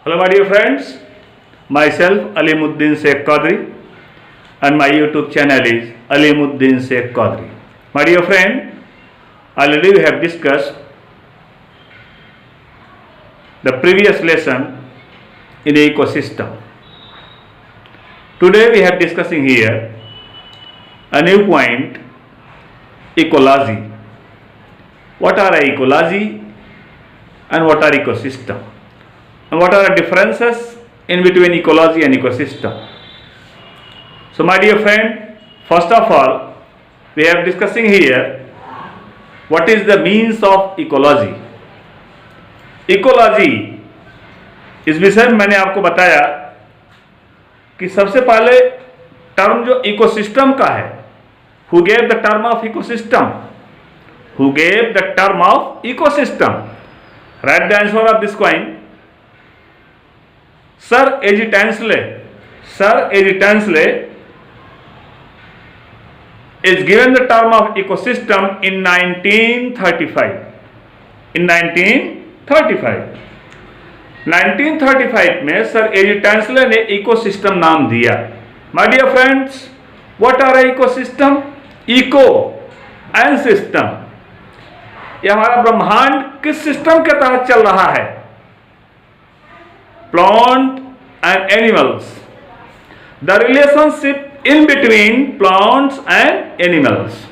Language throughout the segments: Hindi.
Hello my dear friends, myself Alimuddin Sheikh Qadri and my YouTube channel is Alimuddin Sheikh Qadri. My dear friend, already we have discussed the previous lesson in the ecosystem. Today we have discussing here a new point, ecology. What are ecology and what are ecosystem? And what are the differences in between ecology and ecosystem? So my dear friend, first of all, we are discussing here what is the means of ecology. Ecology इस विषय में मैंने आपको बताया कि सबसे पहले टर्म जो इकोसिस्टम का है, who gave the term of ecosystem? Who gave the term of ecosystem? Write the answer of this coin. Sir A.G. Tansley. Sir A.G. Tansley is given the term of ecosystem in 1935. In 1935 में सर A.G. Tansley ने इकोसिस्टम नाम दिया. My dear friends, what are ecosystem? Eco and system. यह हमारा ब्रह्मांड किस सिस्टम के तहत चल रहा है? Plant and animals. The relationship in between plants and animals.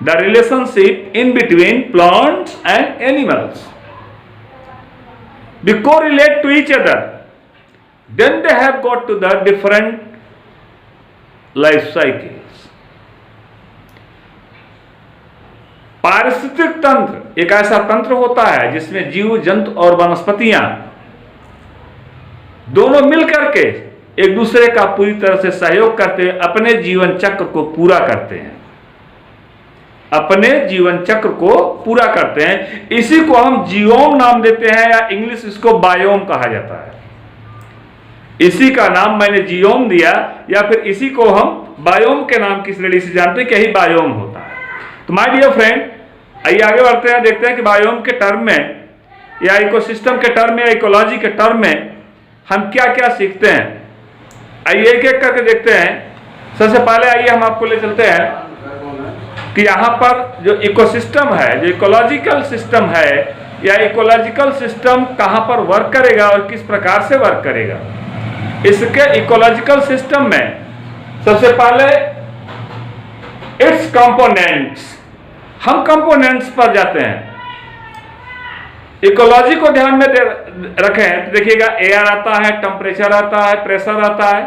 The relationship in between plants and animals. They correlate to each other. Then they have got to the different life cycles. पारिस्थितिक तंत्र एक ऐसा तंत्र होता है जिसमें जीव जंतु और वनस्पतियां दोनों मिलकर के एक दूसरे का पूरी तरह से सहयोग करते हुए अपने जीवन चक्र को पूरा करते हैं. अपने जीवन चक्र को पूरा करते हैं. इसी को हम जियोम नाम देते हैं या इंग्लिश इसको बायोम कहा जाता है. इसी का नाम मैंने जियोम दिया या फिर इसी को हम बायोम के नाम की श्रेणी से जानते हैं कि यही बायोम होता है. तो माय डियर फ्रेंड, आइए आगे बढ़ते हैं, देखते हैं कि बायोम के टर्म में या इकोसिस्टम के टर्म में या इकोलॉजी के टर्म में हम क्या क्या सीखते हैं. आइए एक एक करके देखते हैं. सबसे पहले आइए हम आपको ले चलते हैं कि यहाँ पर जो इकोसिस्टम है, जो इकोलॉजिकल सिस्टम है या इकोलॉजिकल सिस्टम कहाँ पर वर्क करेगा और किस प्रकार से वर्क करेगा. इसके इकोलॉजिकल सिस्टम में सबसे पहले इट्स कंपोनेंट्स. हम कंपोनेंट्स पर जाते हैं. इकोलॉजी को ध्यान में रखें तो देखिएगा एयर आता है, टेम्परेचर आता है, प्रेशर आता है.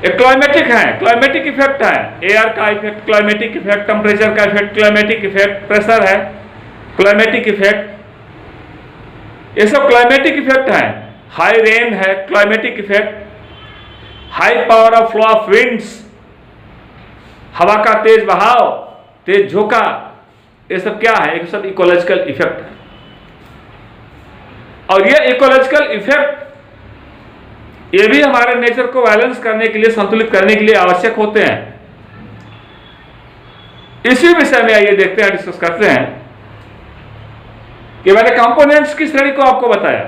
क्लाइमेटिक है, क्लाइमेटिक इफेक्ट है, एयर का इफेक्ट क्लाइमेटिक इफेक्ट, टेम्परेचर का इफेक्ट क्लाइमेटिक इफेक्ट, प्रेशर है क्लाइमेटिक इफेक्ट. ये सब क्लाइमेटिक इफेक्ट है. हाई रेन है climatic effect. High power of flow of winds, हवा का तेज बहाव, तेज झोंका, ये सब क्या है? ये सब इकोलॉजिकल इफेक्ट है. और ये इकोलॉजिकल इफेक्ट ये भी हमारे नेचर को बैलेंस करने के लिए, संतुलित करने के लिए आवश्यक होते हैं. इसी विषय में आइए देखते हैं, डिस्कस करते हैं कि मैंने कंपोनेंट्स की श्रेणी को आपको बताया.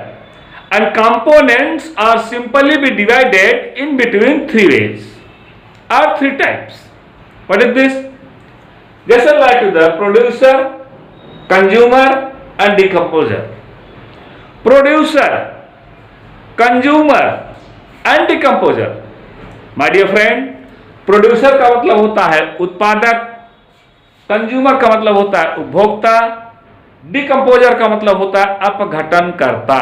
And components are simply be divided in between three ways और three types. What is this? जैसे like the producer, consumer and decomposer. Producer, consumer and decomposer. My dear friend, producer का मतलब होता है उत्पादक, कंज्यूमर का मतलब होता है उपभोक्ता, डिकम्पोजर का मतलब होता है अपघटनकर्ता.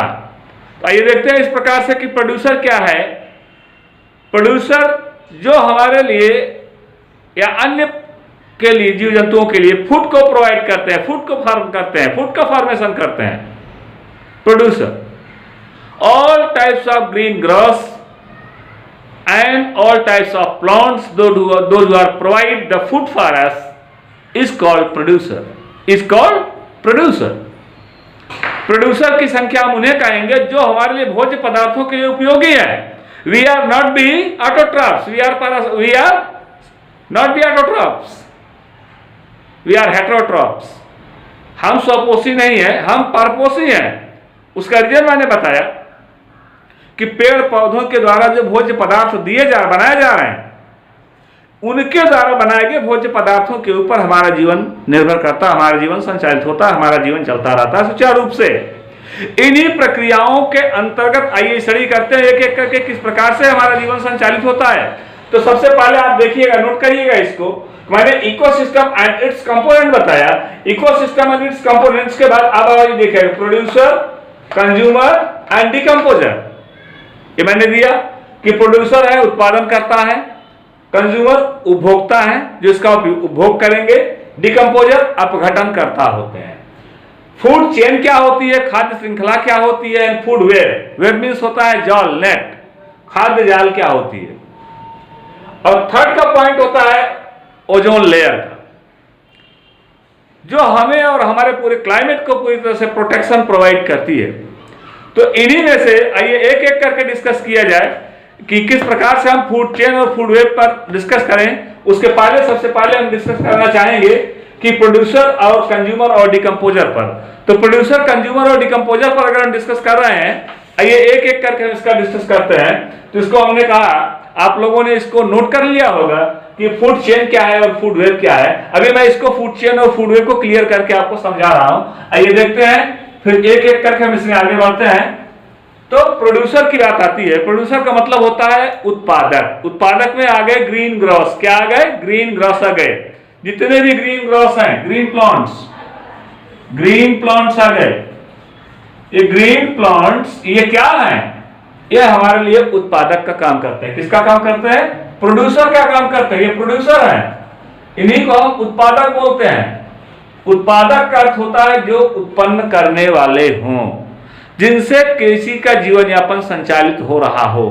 तो आइए देखते हैं इस प्रकार से कि प्रोड्यूसर क्या है. प्रोड्यूसर जो हमारे लिए या अन्य के लिए, जीव जंतुओं के लिए फूड को प्रोवाइड करते हैं, फूड को फार्म करते हैं, फूड का फॉर्मेशन करते हैं. Producer. All types of green grass and all types of plants, those who are provide the food for us is called producer. Is called producer. Producer की संख्या हम उन्हें कहेंगे जो हमारे लिए भोज्य पदार्थों के लिए उपयोगी है. We are not be autotrophs. We are not be autotrophs. We are heterotrophs. हम स्वपोषी नहीं है, हम परपोषी हैं. उसका रीजन मैंने बताया कि पेड़ पौधों के द्वारा जो भोज्य पदार्थ बनाए जा रहे हैं, उनके द्वारा बनाए गए भोज्य पदार्थों के ऊपर हमारा जीवन निर्भर करता, हमारा जीवन संचालित होता, हमारा जीवन चलता रहता है सुचारू रूप से। इन्हीं प्रक्रियाओं के अंतर्गत आइए स्टडी करते हैं एक एक करके किस प्रकार से हमारा जीवन संचालित होता है। तो सबसे पहले आप देखिएगा, नोट करिएगा इसको, मैंने इकोसिस्टम एंड इट्स कंपोनेंट बताया। इकोसिस्टम एंड इट्स कंपोनेंट्स के बाद अब आइए देखिए प्रोड्यूसर, कंज्यूमर एंड डिकम्पोजर। ये मैंने दिया कि प्रोड्यूसर है, उत्पादन करता है, कंज्यूमर उपभोक्ता है जो इसका उपभोग करेंगे, डिकम्पोजर अपघटन करता होते हैं। फूड चेन क्या होती है, खाद्य श्रृंखला क्या होती है, फूड वेयर, वेयर मीन्स होता है जाल, नेट, खाद्य जाल क्या होती है। और थर्ड का पॉइंट होता है ओजोन लेयर का, जो हमें और हमारे पूरे क्लाइमेट को पूरी तरह से प्रोटेक्शन प्रोवाइड करती है। तो इन्हीं में से आइए एक एक करके डिस्कस किया जाए कि किस प्रकार से हम फूड चेन और फूड वेब पर डिस्कस करें। उसके पहले सबसे पहले हम डिस्कस करना चाहेंगे कि प्रोड्यूसर और कंज्यूमर और डिकम्पोजर पर। तो प्रोड्यूसर, कंज्यूमर और डिकम्पोजर पर अगर हम डिस्कस कर रहे हैं, आइए एक एक करके हम इसका डिस्कस करते हैं। तो इसको हमने कहा, आप लोगों ने इसको नोट कर लिया होगा कि फूड चेन क्या है और फूड वेब क्या है। अभी मैं इसको फूड चेन और फूड वेब को क्लियर करके आपको समझा रहा हूं। आइए देखते हैं, फिर एक एक करके हम इसमें आगे बढ़ते हैं। तो प्रोड्यूसर की बात आती है। प्रोड्यूसर का मतलब होता है उत्पादक। उत्पादक में आ गए ग्रीन ग्रॉस, क्या आ गए, ग्रीन ग्रॉस आ गए, जितने भी ग्रीन ग्रॉस हैं, ग्रीन प्लांट्स आ गए। ये ग्रीन प्लांट्स ये क्या है, ये हमारे लिए उत्पादक का काम करते हैं। किसका काम करते हैं, प्रोड्यूसर का काम करते हैं। ये प्रोड्यूसर है, इन्हीं को हम उत्पादक बोलते हैं। उत्पादक का अर्थ होता है जो उत्पन्न करने वाले हों, जिनसे किसी का जीवन यापन संचालित हो रहा हो।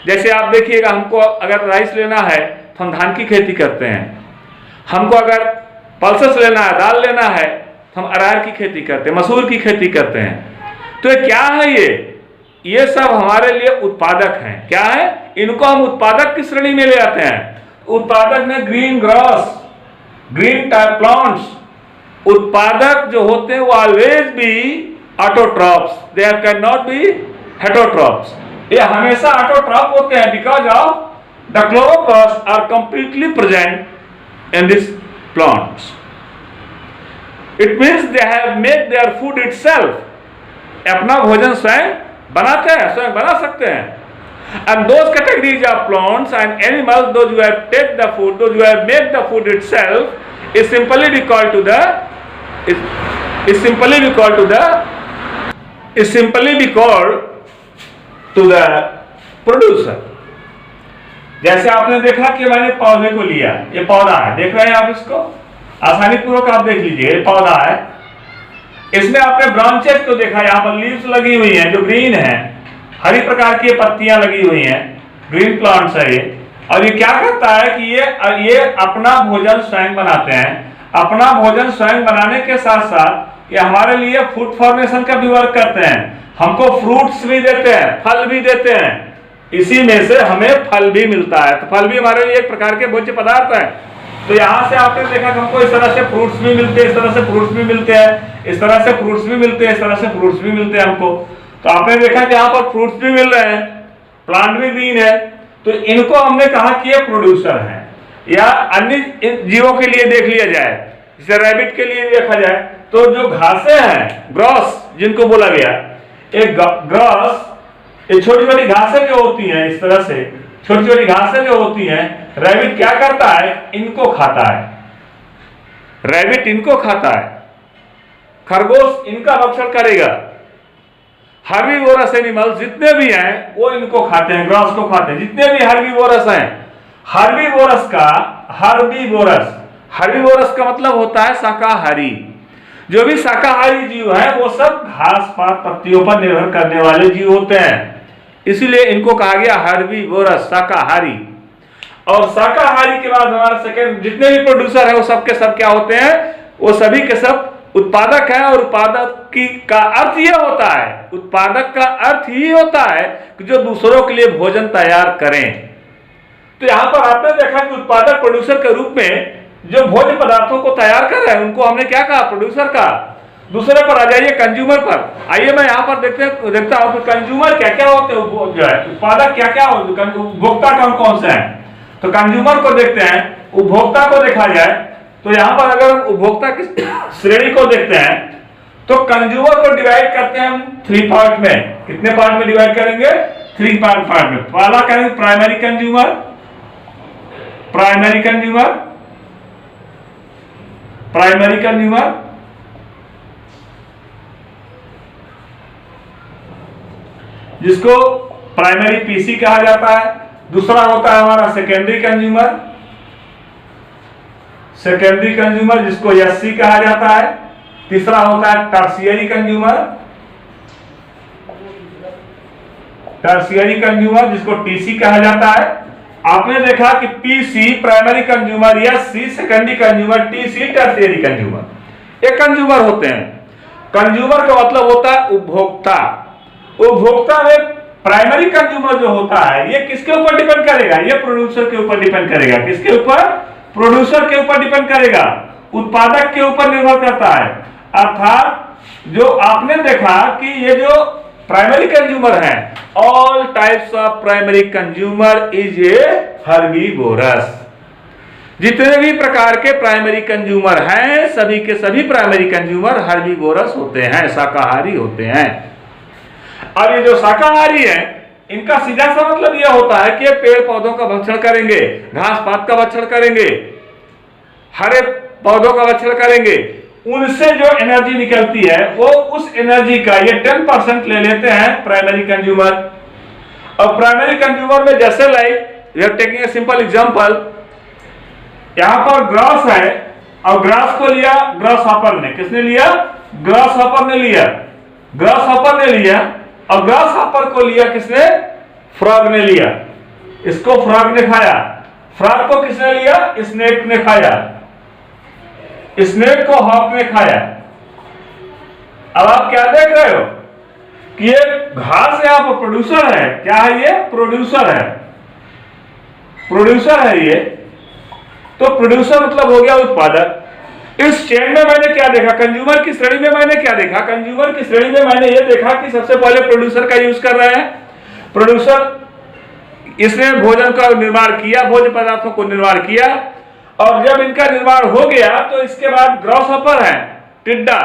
जैसे आप देखिएगा, हमको अगर राइस लेना है तो हम धान की खेती करते हैं, हमको अगर पल्सेस लेना है, दाल लेना है तो हम अरहर की खेती करते हैं, मसूर की खेती करते हैं। तो क्या है ये सब हमारे लिए उत्पादक हैं। क्या है, इनको हम उत्पादक की श्रेणी में ले आते हैं। उत्पादक में green grass, green type plants, उत्पादक जो होते हैं वो always be autotrophs, they can not be heterotrophs. ये हमेशा ऑटोट्रॉप होते हैं because of the chloroplast are completely present in this plants. It means they have made their food itself, अपना भोजन स्वयं बनाते हैं, स्वयं बना सकते हैं। And those categories of plants and animals those who have take the food, those who have made the food itself is simply be called to the is simply be called to the producer। जैसे आपने देखा कि मैंने पौधे को लिया, ये पौधा है, देख रहे हैं आप, इसको आसानी पूर्वक आप देख लीजिए, ये पौधा है। इसमें आपने ब्रांचेस को देखा, यहाँ पर लीव्स लगी हुई हैं जो ग्रीन है, हरी प्रकार की पत्तियां लगी हुई हैं, ग्रीन प्लांट्स है ये। और ये क्या करता है कि ये अपना भोजन स्वयं बनाते हैं। अपना भोजन स्वयं बनाने के साथ साथ ये हमारे लिए फूड फॉर्मेशन का भी वर्क करते हैं। हमको फ्रूट्स भी देते हैं, फल भी देते हैं, इसी में से हमें फल भी मिलता है। तो फल भी हमारे लिए एक प्रकार के भोज्य पदार्थ है। तो यहाँ से आपने देखा कि हमको इस तरह से फ्रूट्स भी मिलते हैं, इस तरह से फ्रूट्स भी मिलते हैं, इस तरह से फ्रूट्स भी मिलते हैं, इस तरह से फ्रूट्स भी मिलते हैं हमको। तो आपने देखा कि यहाँ पर फ्रूट्स भी मिल रहे हैं, प्लांट भी ग्रीन है। तो इनको हमने कहा कि ये प्रोड्यूसर है। या अन्य जीवों के लिए देख लिया जाए, जैसे रैबिट के लिए देखा जाए तो जो घासें हैं, ग्रास जिनको बोला गया, एक ग्रास, ये छोटी छोटी घासें जो होती हैं, इस तरह से छोटी छोटी घासें जो होती हैं, रैबिट क्या करता है, इनको खाता है। रैबिट इनको खाता है, खरगोश इनका भक्षण करेगा। हर्बीवोरस एनिमल्स जितने भी हैं वो इनको खाते हैं, ग्रास को खाते हैं, जितने भी हर्बीवोरस हैं। हर्बीवोरस का मतलब होता है शाकाहारी। जो भी शाकाहारी जीव हैं वो सब घास पात पत्तियों पर निर्भर करने वाले जीव होते हैं, इसीलिए इनको कहा गया हर्बीवोरस, शाकाहारी। और शाकाहारी के बाद हमारा सेकंड जितने भी प्रोड्यूसर है वो सब के सब क्या होते हैं, वो सभी के सब उत्पादक है। और उत्पादक का अर्थ यह होता है, उत्पादक का अर्थ ही होता है कि जो दूसरों के लिए भोजन तैयार करें। तो यहां पर आपने देखा कि उत्पादक प्रोड्यूसर के रूप में जो भोज्य पदार्थों को तैयार कर रहे हैं उनको हमने क्या कहा, प्रोड्यूसर का। दूसरे पर आ जाइए, कंज्यूमर पर आइए। मैं यहाँ पर देखता हूँ कि कंज्यूमर क्या क्या होते हैं, जो है उत्पादक क्या क्या होते हैं, उपभोक्ता कौन कौन से हैं। तो कंज्यूमर को देखते हैं, उपभोक्ता को देखा जाए तो यहाँ पर अगर हम उपभोक्ता की श्रेणी को देखते हैं तो कंज्यूमर को डिवाइड करते हैं हम 3 पार्ट में। कितने पार्ट में डिवाइड करेंगे? 3 पार्ट में। पहला करेंगे primary consumer, primary consumer, primary consumer, जिसको प्राइमरी पीसी कहा जाता है। दूसरा होता है हमारा सेकेंडरी कंज्यूमर, सेकेंडरी कंज्यूमर जिसको एससी कहा जाता है। तीसरा होता है टर्शियरी कंज्यूमर, टर्शियरी कंज्यूमर जिसको टीसी कहा जाता है। आपने देखा कि PC primary consumer, SC secondary consumer, TC tertiary consumer, ये कंज्यूमर होते हैं। कंज्यूमर का मतलब होता है उपभोक्ता। उपभोक्ता में प्राइमरी कंज्यूमर जो होता है ये किसके ऊपर डिपेंड करेगा? ये प्रोड्यूसर के ऊपर डिपेंड करेगा। किसके ऊपर? प्रोड्यूसर के ऊपर डिपेंड करेगा, उत्पादक के ऊपर निर्भर करता है। अर्थात जो आपने देखा कि ये जो प्राइमरी कंज्यूमर है, all types of primary consumer is a herbivorous. जितने भी प्रकार के प्राइमरी कंज्यूमर हैं सभी के सभी प्राइमरी कंज्यूमर हर्बीवोरस होते हैं, शाकाहारी होते हैं। अब ये जो शाकाहारी है इनका सीधा सा मतलब यह होता है कि पेड़ पौधों का भक्षण करेंगे, घास पात का भक्षण करेंगे, हरे पौधों का भक्षण करेंगे। उनसे जो एनर्जी निकलती है वो उस एनर्जी का ये 10% ले लेते हैं प्राइमरी कंज्यूमर। और प्राइमरी कंज्यूमर में जैसे like we are taking a simple example, यहां पर ग्रास है और ग्रास को लिया ग्रास हॉपर ने। किसने लिया? ग्रास हॉपर ने लिया, ग्रास हॉपर ने लिया। और ग्रास हॉपर को लिया किसने? फ्रॉग ने लिया। इसको फ्रॉग ने खाया। फ्रॉग को किसने लिया? स्नेक ने खाया। स्नेक को हॉक ने खाया। अब आप क्या देख रहे हो कि ये घास यहां पर प्रोड्यूसर है। क्या है ये? प्रोड्यूसर है, प्रोड्यूसर है ये। तो प्रोड्यूसर मतलब हो गया उत्पादक। इस चेन में मैंने क्या देखा? कंज्यूमर की श्रेणी में मैंने क्या देखा? कंज्यूमर की श्रेणी में मैंने ये देखा कि सबसे पहले प्रोड्यूसर का यूज कर रहे हैं। प्रोड्यूसर इसने भोजन का निर्माण किया, भोज्य पदार्थों को निर्माण किया। और जब इनका निर्माण हो गया तो इसके बाद ग्रास हॉपर है, टिड्डा,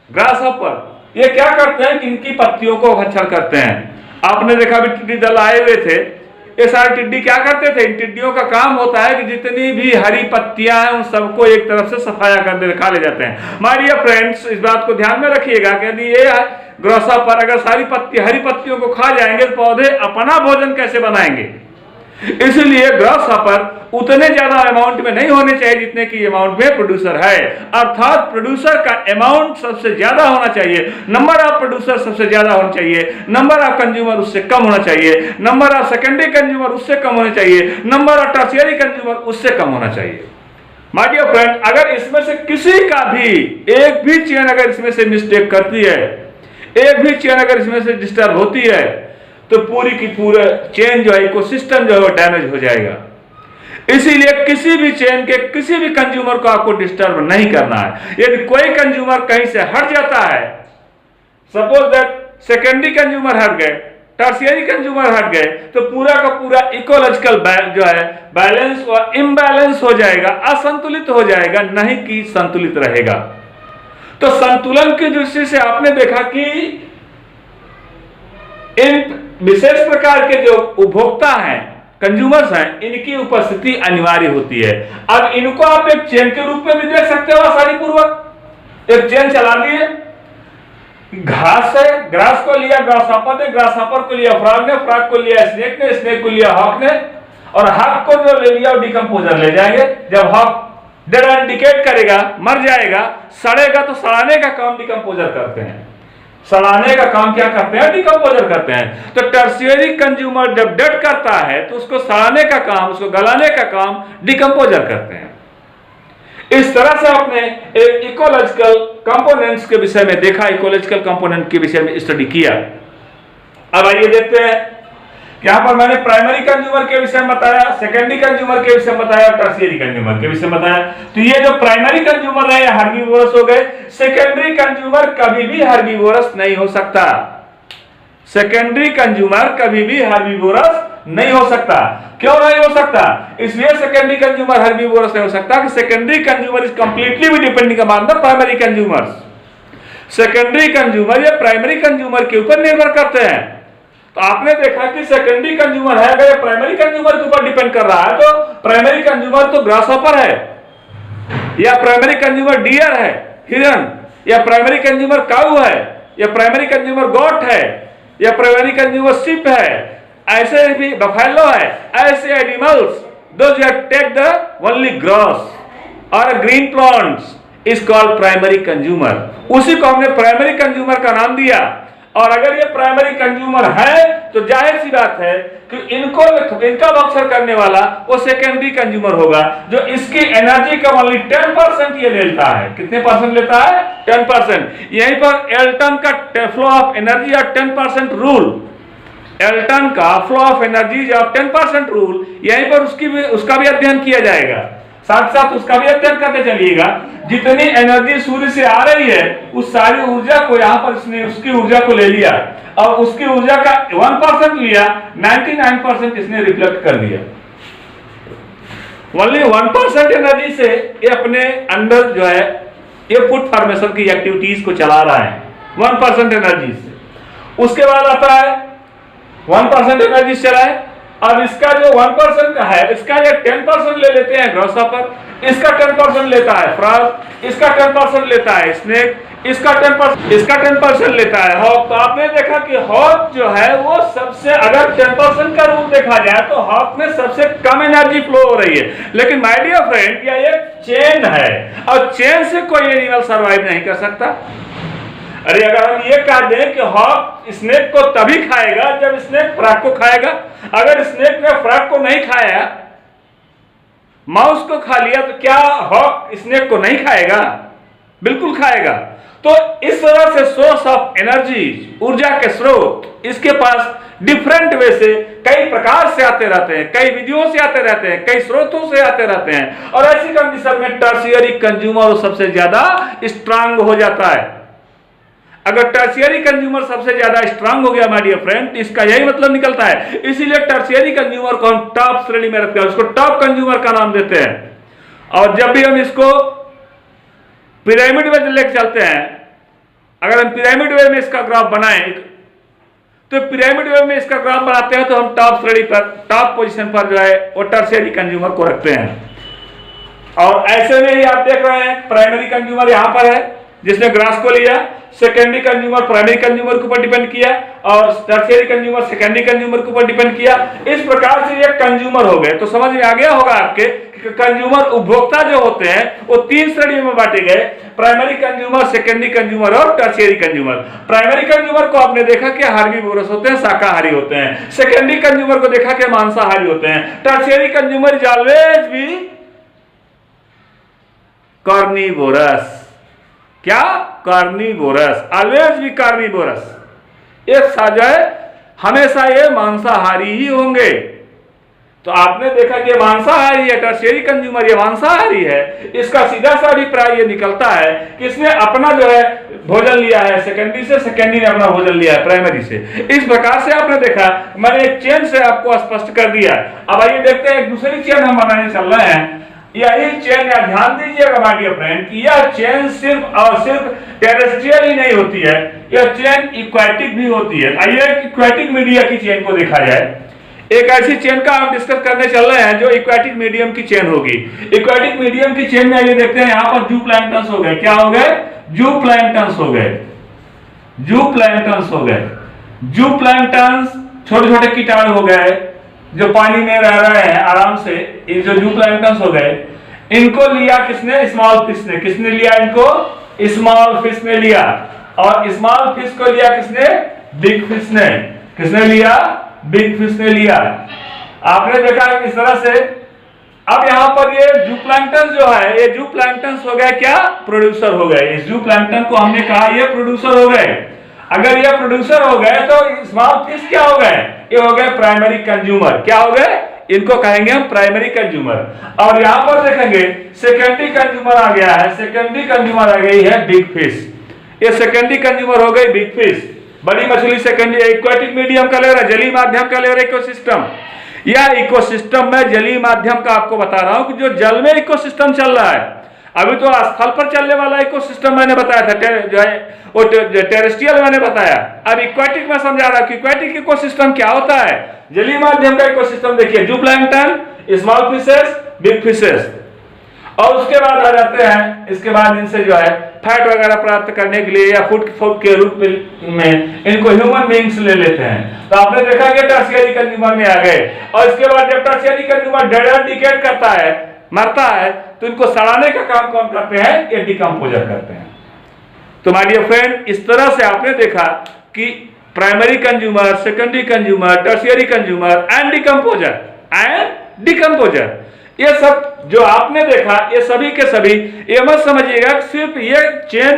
ग्रास हॉपर, ये क्या करते हैं कि इनकी पत्तियों को भक्षण करते हैं। आपने देखा भी टिड्डी दल आए हुए थे, ये सारे टिड्डी क्या करते थे? इन टिड्डियों का काम होता है कि जितनी भी हरी पत्तियां हैं उन सबको एक तरफ से सफाया कर खा ले जाते हैं। माय डियर फ्रेंड्स, इस बात को ध्यान में रखिएगा कि यदि ये ग्रास हॉपर अगर सारी हरी पत्तियों को खा जाएंगे तो पौधे अपना भोजन कैसे बनाएंगे? इसलिए ग्रास हॉपर उतने ज्यादा अमाउंट में नहीं होने चाहिए जितने की अमाउंट में प्रोड्यूसर है। अर्थात प्रोड्यूसर का अमाउंट सबसे ज्यादा होना चाहिए, नंबर ऑफ प्रोड्यूसर सबसे ज्यादा होना चाहिए, नंबर ऑफ कंज्यूमर उससे कम होना चाहिए, नंबर ऑफ सेकेंडरी कंज्यूमर उससे कम होने चाहिए, नंबर ऑफ टर्शियरी कंज्यूमर उससे कम होना चाहिए। माय डियर फ्रेंड, अगर इसमें से किसी का भी एक भी चेन अगर इसमें से मिस्टेक करती है, एक भी चेन अगर इसमें से डिस्टर्ब होती है तो पूरी की पूरा चेन जो है, इकोसिस्टम जो है वो डैमेज हो जाएगा। इसीलिए किसी भी चेन के किसी भी कंज्यूमर को आपको डिस्टर्ब नहीं करना है। यदि कोई कंज्यूमर कहीं से हट जाता है, सपोज दैट सेकेंडरी कंज्यूमर हट गए, टर्शियरी कंज्यूमर हट गए, तो पूरा का पूरा इकोलॉजिकल जो है बैलेंस और इम्बैलेंस हो जाएगा, असंतुलित हो जाएगा, नहीं कि संतुलित रहेगा। तो संतुलन की दृष्टि से आपने देखा कि इन विशेष प्रकार के जो उपभोक्ता हैं, कंज्यूमर्स हैं, इनकी उपस्थिति अनिवार्य होती है। अब इनको आप एक चेन के रूप में भी देख सकते हो आसानी पूर्वक। एक चेन चला दिए, घास है, ग्रास को लिया ग्रास हॉपर ने, ग्रास हॉपर को लिया फ्रॉग ने, फ्रॉग को लिया स्नेक ने, स्नेक को लिया हॉक ने, और हॉक को जो ले लिया डिकम्पोजर ले जाएंगे। जब हॉक डेड एंड डिकेट करेगा, मर जाएगा, सड़ेगा, तो सड़ाने का काम डिकम्पोजर करते हैं। सड़ाने का काम क्या करते हैं? डिकम्पोजर करते हैं। तो टर्शियरी कंज्यूमर जब डेड करता है तो उसको सड़ाने का काम, उसको गलाने का काम डिकम्पोजर करते हैं। इस तरह से आपने एक इकोलॉजिकल कंपोनेंट्स के विषय में देखा, इकोलॉजिकल कंपोनेंट के विषय में स्टडी किया। अब आइए देखते हैं यहाँ पर मैंने प्राइमरी कंज्यूमर के विषय में बताया, सेकेंडरी कंज्यूमर के विषय में बताया और टर्शियरी कंज्यूमर के विषय में बताया। तो ये जो प्राइमरी कंज्यूमर है ये हर्बीवोरस हो गए। सेकेंडरी कंज्यूमर कभी भी हर्बीवोरस नहीं हो सकता। सेकेंडरी कंज्यूमर कभी भी हर्बीवोरस नहीं हो सकता। क्यों नहीं हो सकता? इसलिए सेकेंडरी कंज्यूमर हर्बीवोरस नहीं हो सकता कि सेकेंडरी कंज्यूमर इज कंप्लीटली भी depending upon the primary consumers. Secondary consumer या प्राइमरी कंज्यूमर के ऊपर निर्भर करते हैं। तो आपने देखा कि सेकेंडरी कंज्यूमर है, अगर ये प्राइमरी कंज्यूमर के ऊपर डिपेंड कर रहा है तो प्राइमरी कंज्यूमर तो ग्रासहॉपर है, या प्राइमरी कंज्यूमर डियर है, हिरन, या प्राइमरी कंज्यूमर काऊ है, या प्राइमरी कंज्यूमर गोट है, या प्राइमरी कंज्यूमर शिप है, ऐसे भी बफेलो है। ऐसे animals those that take the only grass और green plants is called primary consumer. उसी को हमने प्राइमरी कंज्यूमर का नाम दिया। और अगर ये प्राइमरी कंज्यूमर है तो जाहिर सी बात है कि इनका भक्षण करने वाला वो सेकेंडरी कंज्यूमर होगा, जो इसकी एनर्जी का ओनली 10% ये लेता है। कितने परसेंट लेता है? 10%। यहीं पर एल्टन का फ्लो ऑफ एनर्जी और 10% रूल, एल्टन का flow of energy of 10% rule, यहीं पर उसका भी अध्ययन किया जाएगा। साथ साथ उसका भी अध्ययन करते चलिएगा। जितनी एनर्जी सूर्य से आ रही है उस सारी ऊर्जा को यहाँ पर इसने उसकी ऊर्जा को ले लिया और उसकी ऊर्जा का 1% लिया, 99% इसने रिफ्लेक्ट कर दिया। ओनली 1% एनर्जी से ये अपने अंदर जो है ये फूड फॉर्मेशन की एक्टिविटीज को चला रहा है 1% एनर्जी से। उसके बाद आता है 1% एनर्जी चला है। अब इसका जो 1% का है, इसका ये 10% ले लेते हैं ग्रासहॉपर, इसका 10% लेता है फ्रॉग, इसका 10% लेता है स्नेक, इसका 10% लेता है हॉक। तो आपने देखा कि हॉक जो है वो सबसे, अगर 10% का रूल देखा जाए तो हॉक में सबसे कम एनर्जी फ्लो हो रही है। लेकिन माय डियर फ्रेंड, यह एक चेन है और चेन से कोई एनिमल सर्वाइव नहीं कर सकता। अरे अगर हम ये कह दें कि हॉक स्नेक को तभी खाएगा जब स्नेक फ्रॉग को खाएगा, अगर स्नेक ने फ्रॉग को नहीं खाया, माउस को खा लिया, तो क्या हॉक स्नेक को नहीं खाएगा? बिल्कुल खाएगा। तो इस तरह से सोर्स ऑफ एनर्जी, ऊर्जा के स्रोत इसके पास डिफरेंट वे से कई प्रकार से आते रहते हैं, कई विधियों से आते रहते हैं, कई स्रोतों से आते रहते हैं। और ऐसी कंडीशन में टर्शियरी कंज्यूमर सबसे ज्यादा स्ट्रांग हो जाता है। अगर टर्शियरी कंज्यूमर सबसे ज्यादा स्ट्रांग हो गया माय डियर फ्रेंड, इसका यही मतलब निकलता है। इसीलिए टर्शियरी कंज्यूमर को हम टॉप श्रेणी में रखते हैं, उसको टॉप कंज्यूमर का नाम देते हैं। और जब भी हम इसको पिरामिड में लेकर चलते हैं, अगर हम पिरामिड वे में इसका ग्राफ बनाएं तो पिरामिड वे में इसका ग्राफ बनाते हैं तो हम टॉप श्रेणी पर, टॉप पोजीशन पर जो है वो टर्शियरी कंज्यूमर को रखते हैं। और ऐसे में ही आप देख रहे हैं प्राइमरी कंज्यूमर यहां पर है जिसने ग्रास को लिया, सेकेंडरी कंज्यूमर प्राइमरी कंज्यूमर के ऊपर डिपेंड किया और टर्शियरी कंज्यूमर सेकेंडरी कंज्यूमर के ऊपर डिपेंड किया। इस प्रकार से ये कंज्यूमर हो गए। तो समझ में आ गया होगा आपके कि कंज्यूमर उपभोक्ता जो होते हैं वो 3 श्रेणियों में बांटे गए, प्राइमरी कंज्यूमर, सेकेंडरी कंज्यूमर और टर्शियरी कंज्यूमर। प्राइमरी कंज्यूमर को आपने देखा कि हर्बीवोरस होते हैं, शाकाहारी होते हैं। सेकेंडरी कंज्यूमर को देखा कि मांसाहारी होते हैं। Tertiary consumer is always be carnivorous. क्या? कार्निवोरस, ऑलवेज भी कार्निवोरस। एक साझा हमेशा ये मांसाहारी ही होंगे। तो आपने देखा कि मांसाहारी है, टर्शियरी कंज्यूमर ये मांसाहारी है। इसका सीधा सा अभिप्राय ये निकलता है कि इसने अपना जो है भोजन लिया है सेकेंडरी से, सेकेंडरी ने अपना भोजन लिया है प्राइमरी से। इस प्रकार से आपने देखा, मैंने एक चेन से आपको स्पष्ट कर दिया। अब आइए देखते हैं एक दूसरी चेन हम बनाने चल रहे हैं। यही चेन, या ध्यान दीजिएगा माय डियर फ्रेंड कि यह चेन सिर्फ और सिर्फ टेरेस्ट्रियल ही नहीं होती है, यह चेन इक्वेटिक भी होती है। आइए इक्वेटिक मीडिया की चेन को देखा जाए। एक ऐसी चेन का हम डिस्कस करने चल रहे हैं जो इक्वेटिक मीडियम की चेन होगी। इक्वेटिक मीडियम की चेन में आइए देखते हैं, यहाँ पर जूप्लैंक्टन्स हो गए। क्या हो गए? जूप्लैंक्टन्स हो गए। जूप्लैंक्टन्स हो गए। जूप्लैंक्टन्स छोटे छोटे कीटाणु हो गए जो पानी में रह रहे हैं आराम से। ये जो जूप्लैंक्टन्स हो गए, इनको लिया किसने? स्मॉल फिश ने। किसने लिया इनको? स्मॉल फिश ने लिया। और स्मॉल फिश को लिया किसने? बिग फिश ने। किसने लिया? बिग फिश ने लिया। आपने देखा इस तरह से। अब यहां पर ये जूप्लैंक्टन जो है, ये जूप्लैंक्टन हो गए क्या? प्रोड्यूसर हो गए। इस जूप्लैंक्टन को हमने कहा ये प्रोड्यूसर हो गए। अगर ये प्रोड्यूसर हो गए तो स्मॉल फिश क्या हो गए? ये हो गए प्राइमरी कंज्यूमर। क्या हो गए? इनको कहेंगे हम प्राइमरी कंज्यूमर। और यहां पर देखेंगे सेकेंडरी कंज्यूमर आ गया है। सेकेंडरी कंज्यूमर आ गई है बिग फिश। ये सेकेंडरी कंज्यूमर हो गई बिग फिश, बड़ी मछली। सेकेंडरी एक्वाटिक मीडियम का ले रहा है, जलीय माध्यम का ले रहा है इकोसिस्टम। या इकोसिस्टम में जलीय माध्यम का आपको बता रहा हूं कि जो जल में इकोसिस्टम चल रहा है। अभी तो स्थल पर चलने वाला इकोसिस्टम मैंने बताया था, जो है वो टेरेस्ट्रियल मैंने बताया। अब इक्वेटिक में समझा रहा कि इक्वेटिक इकोसिस्टम क्या होता है। जलीय माध्यम का इकोसिस्टम देखिए, जूप्लैंक्टन, स्मॉल फिशेस, बिग फिशेस। और उसके बाद आ जाते हैं, इसके बाद इनसे जो है फैट वगैरह प्राप्त करने के लिए या फूड के रूप में इनको ह्यूमन बींग्स ले लेते हैं। तो आपने देखा कि टर्शियरी कंज्यूमर में आ गए। और इसके बाद जब tertiary consumer dead and decade करता है, मरता है, तो इनको सड़ाने का काम कौन करते हैं? ये डिकम्पोजर करते हैं। तो माय डियर फ्रेंड, इस तरह से आपने देखा कि primary consumer, secondary consumer, tertiary consumer and decomposer, ये सब जो आपने देखा, ये सभी के सभी, ये मत समझिएगा सिर्फ ये चेन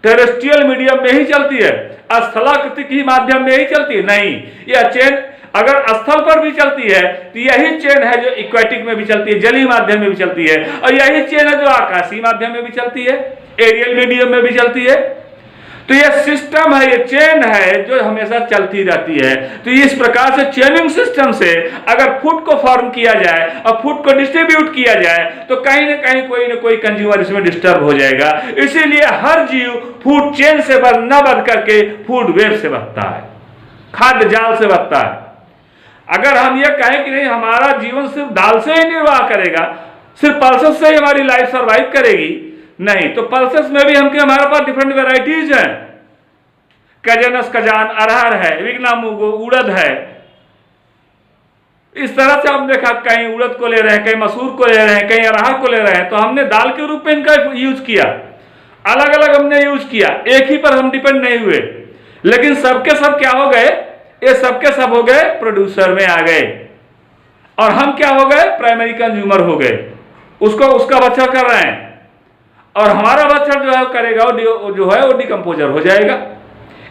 टेरेस्ट्रियल मीडियम में ही चलती है, स्थलाकृतिक ही माध्यम में ही चलती है। नहीं, यह चेन अगर स्थल पर भी चलती है तो यही चेन है जो इक्वेटिक में भी चलती है, जलीय माध्यम में भी चलती है। और यही चेन है जो आकाशीय माध्यम में भी चलती है, एरियल मीडियम में भी चलती है। तो यह सिस्टम है, ये चेन है जो हमेशा चलती रहती है। तो इस प्रकार से चेनिंग सिस्टम से अगर फूड को फॉर्म किया जाए और फूड को डिस्ट्रीब्यूट किया जाए तो कहीं ना कोई कंज्यूमर इसमें डिस्टर्ब हो जाएगा। इसीलिए हर जीव फूड चेन से न बध करके फूड वेब से बधता है, खाद्य जाल से बधता है। अगर हम ये कहें कि नहीं हमारा जीवन सिर्फ दाल से ही निर्वाह करेगा, सिर्फ पल्सेस से ही हमारी लाइफ सर्वाइव करेगी, नहीं, तो पल्सेस में भी हमारे पास डिफरेंट वेराइटीज हैं। कजनस कजान, अरहर है, विगना मूंगो, उड़द है। इस तरह से हमने देखा कहीं उड़द को ले रहे हैं, कहीं मसूर को ले रहे हैं, कहीं अरहर को ले रहे हैं। तो हमने दाल के रूप में इनका यूज किया, अलग अलग हमने यूज किया, एक ही पर हम डिपेंड नहीं हुए। लेकिन सबके सब क्या हो गए? ये सबके सब हो गए प्रोड्यूसर में आ गए। और हम क्या हो गए? प्राइमरी कंज्यूमर हो गए। उसका बच्चा कर रहे हैं और हमारा बच्चा जो है करेगा जो है वो डिकम्पोजर हो जाएगा।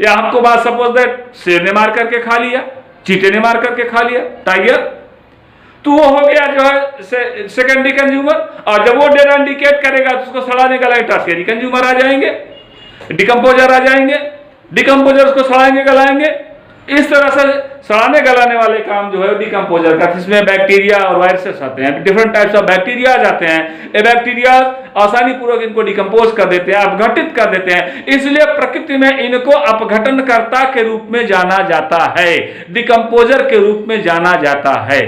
या हमको बात सपोज दैट शेर ने मार करके खा लिया, चीते ने मार करके खा लिया, टाइगर, तो वो हो गया जो है सेकेंडरी कंज्यूमर। और जब वो डेड एंड डिकेड करेगा तो उसको सड़ाने गलाए टर्शियरी कंज्यूमर आ जाएंगे, डिकम्पोजर आ जाएंगे। डिकम्पोजर उसको सड़ाएंगे गलाएंगे। इस तरह से सड़ाने गलाने वाले काम जो है डिकम्पोजर का, जिसमें बैक्टीरिया और वायरसेस आते हैं, डिफरेंट टाइप्स ऑफ बैक्टीरिया आ जाते हैं। ये बैक्टीरिया आसानी पूर्वक इनको डिकम्पोज कर देते हैं, अपघटित कर देते हैं। इसलिए प्रकृति में इनको अपघटनकर्ता के रूप में जाना जाता है, डिकम्पोजर के रूप में जाना जाता है।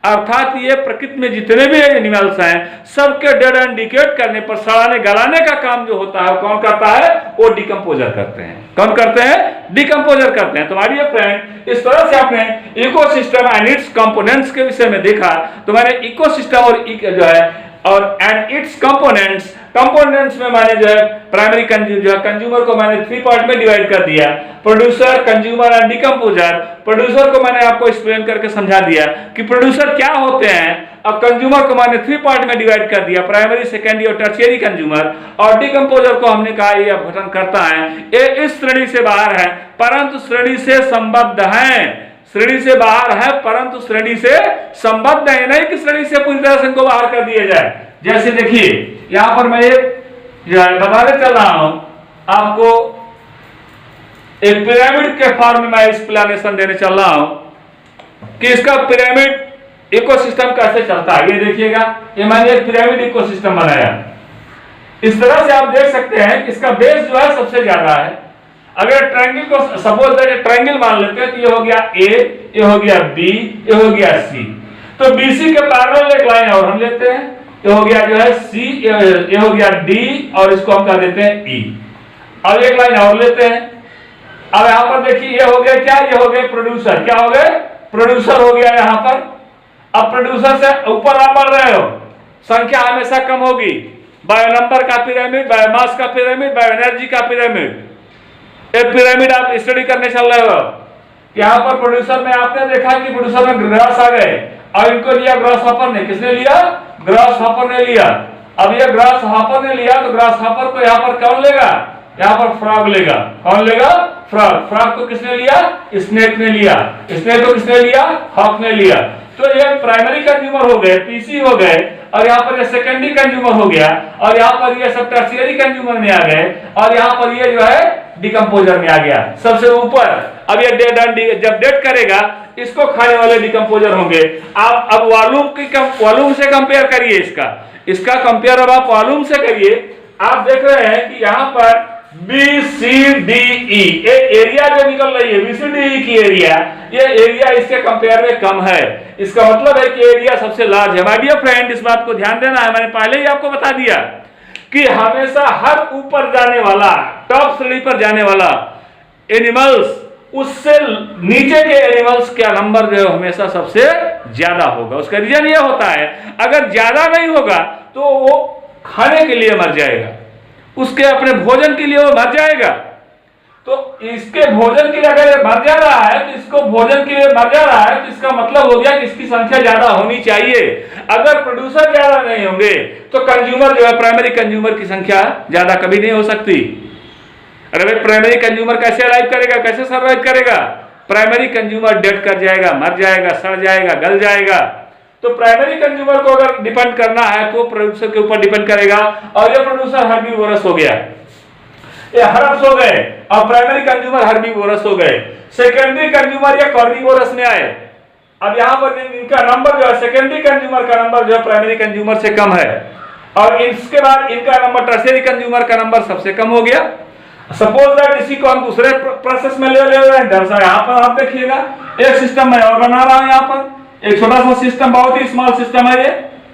अर्थात ये प्रकृति में जितने भी एनिमल्स हैं सबके डेड एंड डिकेड करने पर सड़ाने गलाने का काम जो होता है कौन करता है? वो डिकम्पोजर करते हैं। कौन करते हैं? डिकम्पोजर करते हैं। तुम्हारी फ्रेंड, इस तरह से आपने इकोसिस्टम एंड इट्स कंपोनेंट्स के विषय में देखा। तो मैंने इकोसिस्टम और जो है और एंड इट्स कंपोनेंट्स में मैंने जो है प्राइमरी कंज्यूमर को मैंने 3 पार्ट में डिवाइड कर दिया, producer, consumer and decomposer. Producer को मैंने आपको एक्सप्लेन करके समझा दिया कि प्रोड्यूसर क्या होते हैं, और कंज्यूमर को मैंने 3 पार्ट में डिवाइड कर दिया, प्राइमरी, सेकेंडरी और टर्शियरी कंज्यूमर। और डिकम्पोजर को हमने कहा ये अपघटन करता है, ये इस श्रेणी से बाहर है परंतु श्रेणी से संबद्ध है। श्रेणी से बाहर है परंतु श्रेणी से संबद्ध है, नहीं कि श्रेणी से पूरी तरह से इनको बाहर कर दिया जाए। जैसे देखिए यहां पर मैं बताने चल रहा हूं आपको, एक पिरामिड के फॉर्म में मैं एक्सप्लेनेशन देने चल रहा हूं कि इसका पिरामिड इकोसिस्टम कैसे चलता है। ये देखिएगा, ये मैंने एक पिरामिड इकोसिस्टम बनाया। इस तरह से आप देख सकते हैं कि इसका बेस जो है सबसे ज्यादा है। अगर ट्रायंगल को सपोज दैट ट्रायंगल मान लेते हैं तो ये हो गया ए, ये हो गया बी, ये हो गया सी। तो बीसी के पैरेलल एक लाइन और हम लेते हैं, ये हो गया जो है सी, ये हो गया डी और इसको हम कर देते हैं ई। और एक लाइन और लेते हैं। अब यहां पर देखिए ये हो गया क्या? ये हो गए प्रोड्यूसर। क्या हो गए? प्रोड्यूसर हो गया यहां पर। अब प्रोड्यूसर से ऊपर आप बढ़ रहे हो, संख्या हमेशा कम होगी। बायो नंबर का पिरामिड, बायोमास का पिरामिड, बायो एनर्जी का पिरामिड, एक पिरामिड आप स्टडी करने चल रहे हो। यहाँ पर प्रोड्यूसर में आपने देखा कि प्रोड्यूसर में ग्रास आ गए और इनको लिया ग्रास हॉपर ने। किसने लिया? ग्रास हॉपर ने लिया। अब ये ग्रास हॉपर ने लिया तो ग्रास हॉपर को यहाँ पर कौन लेगा? यहाँ पर फ्रॉग लेगा। कौन लेगा? फ्रॉग। फ्रॉग को किसने लिया? स्नेक ने लिया। स्नेक को किसने लिया? हॉक ने लिया। तो ये प्राइमरी कंज्यूमर हो गए, पीसी हो गए, और यहाँ पर ये सेकेंडरी कंज्यूमर हो गया, और यहाँ पर ये सब टर्शियरी कंज्यूमर में आ गए, और यहाँ पर ये जो है डिकम्पोजर में आ गया सबसे ऊपर। अब ये जब डेड करेगा इसको खाने वाले डिकम्पोजर होंगे। आप अब वॉल्यूम से कंपेयर करिए, इसका कंपेयर अब आप वॉल्यूम से करिए। आप देख रहे हैं कि यहाँ पर BCDE एरिया जो निकल रही है, BCDE की एरिया, ये एरिया इसके कंपेयर में कम है। इसका मतलब है कि एरिया सबसे लार्ज है। माय डियर फ्रेंड, इस बात को ध्यान देना है, मैंने पहले ही आपको बता दिया कि हमेशा हर ऊपर जाने वाला, टॉप सीढ़ी पर जाने वाला एनिमल्स, उससे नीचे के एनिमल्स का नंबर जो हमेशा सबसे ज्यादा होगा। उसका रीजन ये होता है, अगर ज्यादा नहीं होगा तो वो खाने के लिए मर जाएगा, उसके अपने भोजन के लिए वो मर जाएगा। तो इसके भोजन के लिए अगर मर जा रहा है, तो इसको भोजन के लिए मर जा रहा है, तो इसका मतलब हो गया कि इसकी संख्या ज्यादा होनी चाहिए। अगर प्रोड्यूसर ज्यादा नहीं होंगे तो कंज्यूमर जो है, प्राइमरी कंज्यूमर की संख्या ज्यादा कभी नहीं हो सकती। अरे भाई, प्राइमरी कंज्यूमर कैसे अलाइव करेगा, कैसे सर्वाइव करेगा? प्राइमरी कंज्यूमर डेड कर जाएगा, मर जाएगा, सड़ जाएगा, गल जाएगा। तो प्राइमरी कंज्यूमर को अगर डिपेंड करना है तो प्रोड्यूसर के ऊपर डिपेंड करेगा, और ये प्रोड्यूसर हर्बीवोरस हो गया, ये हर्ब्स हो गए, और प्राइमरी कंज्यूमर हर्बीवोरस हो गए। सेकेंडरी कंज्यूमर ये कार्निवोरस में आए। अब यहाँ पर इनका नंबर जो है, सेकेंडरी कंज्यूमर का नंबर जो है प्राइमरी कंज्यूमर से कम है, और इसके बाद इनका नंबर टर्शियरी कंज्यूमर का नंबर सबसे कम हो गया। सपोज दैट इसी को हम दूसरे प्रोसेस में ले रहे हैं। दरअसल यहाँ पर आप देखिएगा, एक सिस्टम मैं और बना रहा हूँ। यहाँ पर एक छोटा सा सिस्टम, बहुत ही स्मॉल सिस्टम है ये,